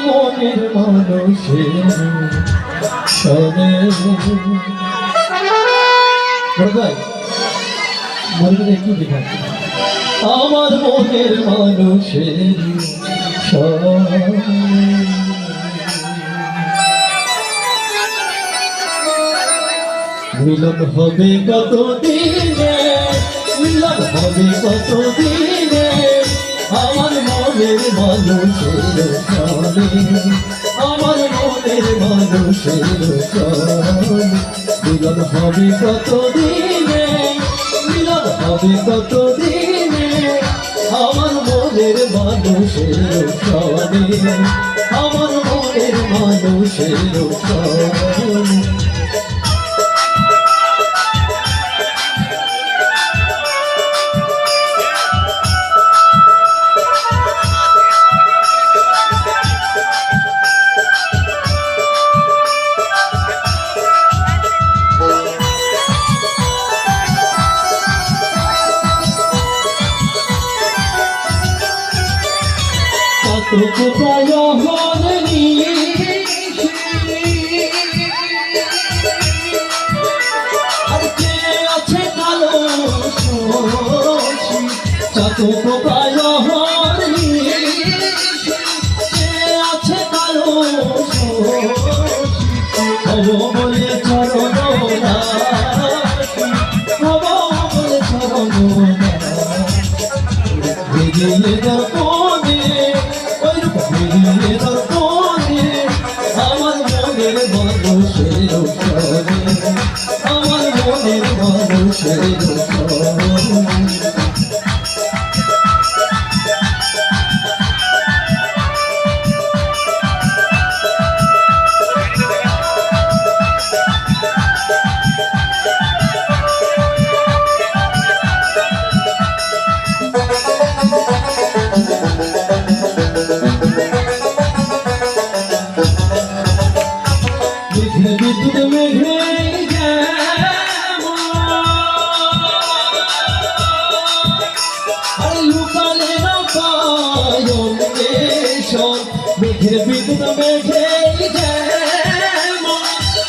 মনের মানুষের শোনে একটু দেখা আমার মনের মানুষের শোনে মিলন হবে কত দিনে মিলন হবে কত দিনে আমার মনের মানুষের শোনে আমার মনের মানুষের শোনে মিলন হবে কত দিনে মিলন হবে কত দিনে আমার মনের মানুষের শোনে আমার মনের মানুষের শোনে কত প্রায় হরণী আর কে আছে কালো কত প্রায় হরণী কে আছে কালো হব বলে চরণ হব বলে চরণ বেরিয়ে দর্পণে আমার মনের মানুষের শোনে আমার মনের মানুষের শোনে বিদ্যুৎ মেঘে আর লুকালে না পায়ন এসব মেঘের বিদ্যুৎ মেঘে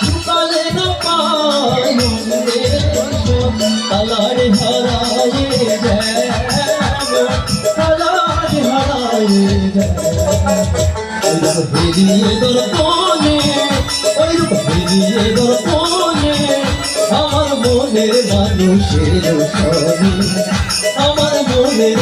লুকালে না পায়ন এসব তালারে হারায়ে যায় তালারে হারায়ে যায় বেরিয়ে দর্পণে আমার মনের মানুষের শোনে আমার মনের